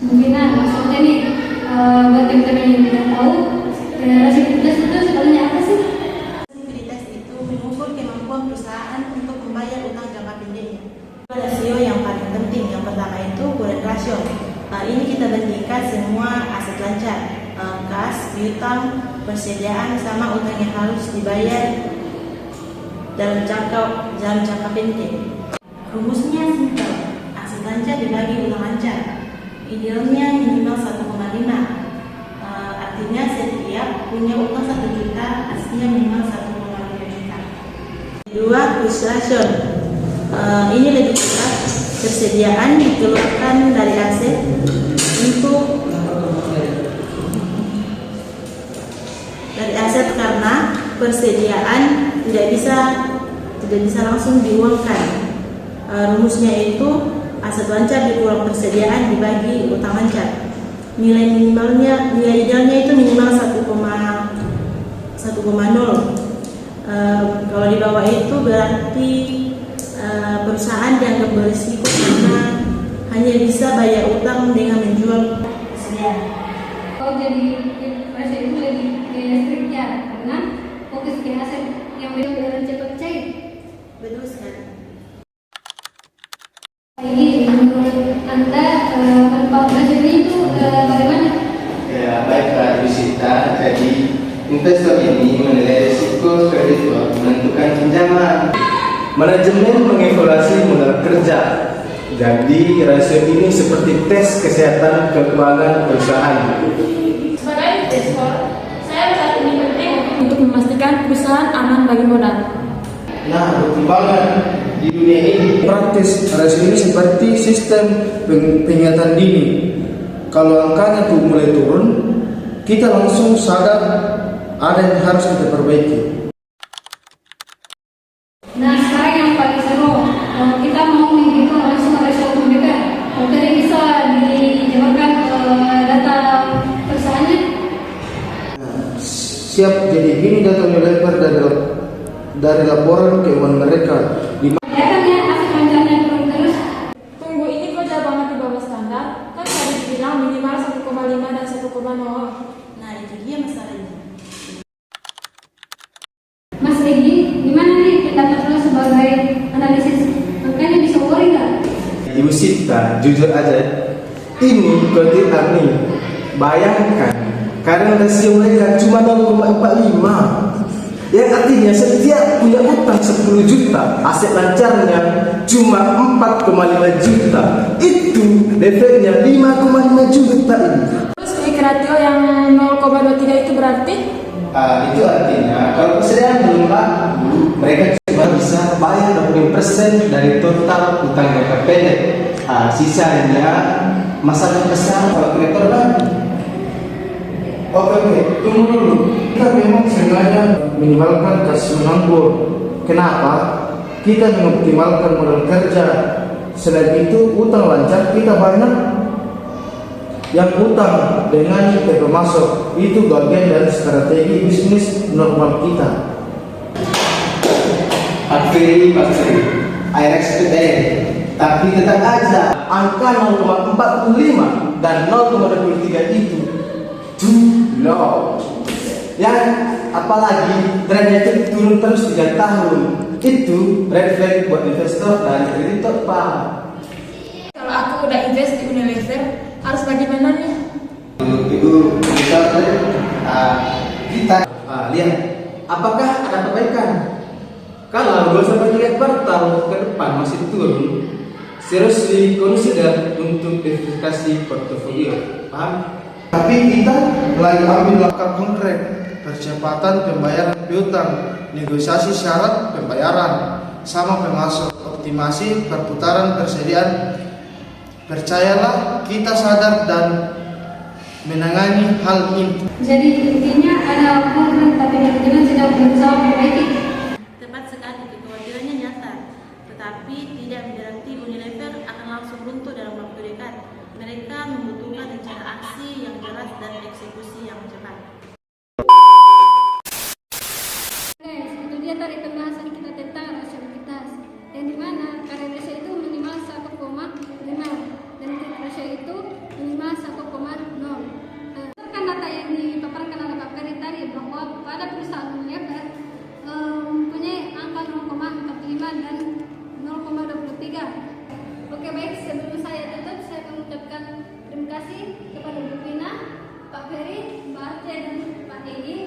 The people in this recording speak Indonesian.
Mungkin maksudnya nih buat teman-teman yang tidak tahu resiprositas itu sebenarnya apa sih? Resiprositas itu mengukur kemampuan perusahaan untuk membayar utang jangka pendeknya. Ada rasio yang paling penting. Yang pertama itu current ratio. Ini kita bandingkan semua aset lancar, kas, piutang, persediaan sama utang yang harus dibayar dalam jangka pendek. Rumusnya simpel. Aset lancar dibagi utang lancar. Idealnya minimal 1,5. Artinya setiap punya utang 1 juta, aslinya minimal 1,5 juta. Kedua, cash ration. Ini lebih cepat. Persediaan dikeluarkan dari aset karena persediaan tidak bisa langsung diuangkan. Rumusnya itu aset lancar dikurang persediaan dibagi utang lancar. Nilai idealnya itu minimal 1,0. Kalau di bawah itu berarti perusahaan dianggap berisiko karena hanya bisa bayar utang dengan menjual persediaan. Kalau jadi presiden itu lebih strict ya, karena fokus ke aset yang benar-benar cepat cair. Betul sekali. Ini menurut Anda manfaat presiden itu bagaimana? Ya, baiklah Ibu Sita. Jadi investor ini menilai risiko kreditor menentukan pinjaman. Manajemen mengevaluasi modal kerja. Jadi rasio ini seperti tes kesehatan keuangan perusahaan. Sebagai investor, saya melihat ini penting untuk memastikan perusahaan aman bagi modal. Nah, pertimbangan di dunia ini Praktis rasio ini seperti sistem peringatan dini. Kalau angkanya tuh mulai turun, kita langsung sadar ada yang harus kita perbaiki. Nah, sekarang yang paling seru, kita mau menghitung langsung rasio mereka. Jadi bisa dijabarkan data perusahaannya. Siap, jadi gini data melebar dari laporan keuangan mereka. Kelihatannya aset lancarnya turun terus. Tunggu, ini kok jauh banget di bawah standar? Kan tadi dibilang minimal 1,5 dan 1,0. Nah, itu dia masalahnya. Mas Regi, gimana nih pendapat lo sebagai analisis? Angkanya bisa worry nggak? Ibu Sita, jujur aja, ini kegiatan nih. Bayangkan, karena rasio mereka cuma 0,45. Yang artinya setiap punya utang 10 juta, aset lancarnya cuma 4,5 juta. Itu levelnya 5,5 juta ini. Terus quick ratio yang 0,23 itu berarti? Itu artinya kalau persediaan belum laku, mereka cuma bisa bayar 20% dari total utang jangka pendek. Sisanya masalah besar kalau kreditor baru. Oke, tunggu dulu. Kita memang sengaja minimalkan kas menganggur. Kenapa? Kita mengoptimalkan modal kerja. Selain itu, utang lancar kita banyak. Yang utang dengan TV masuk itu bagian dari strategi bisnis normal kita. Pak Ferry, I respect them. Tapi tetap aja angka 0,45 dan 0,23 itu too low. Yang apalagi trennya itu turun terus 3 tahun. Itu red flag buat investor dan kreditor, Pak. Kalau aku udah invest di Unilever, harus bagaimana nih? Itu misalnya kita lihat apakah ada perbaikan. Kalau 2-3 kuartal ke depan masih turun, seriously consider untuk diversifikasi portofolio. Paham? Tapi kita lagi ambil langkah konkret, percepatan pembayaran piutang, negosiasi syarat pembayaran, sama pemasok, optimasi perputaran persediaan. Percayalah, kita sadar dan menangani hal ini. Jadi intinya ada program tapi manajemen sedang berusaha memperbaiki. Tepat sekali, kekhawatirannya nyata. Tetapi tidak berarti Unilever akan langsung runtuh dalam waktu dekat. Mereka membutuhkan rencana aksi yang jelas dan eksekusi yang cepat. Guys, itu dia tadi pembahasan kita tentang rasionalitas. Yang dimana karya rasio itu minimal 1,5 dan rasio itu minimal ingin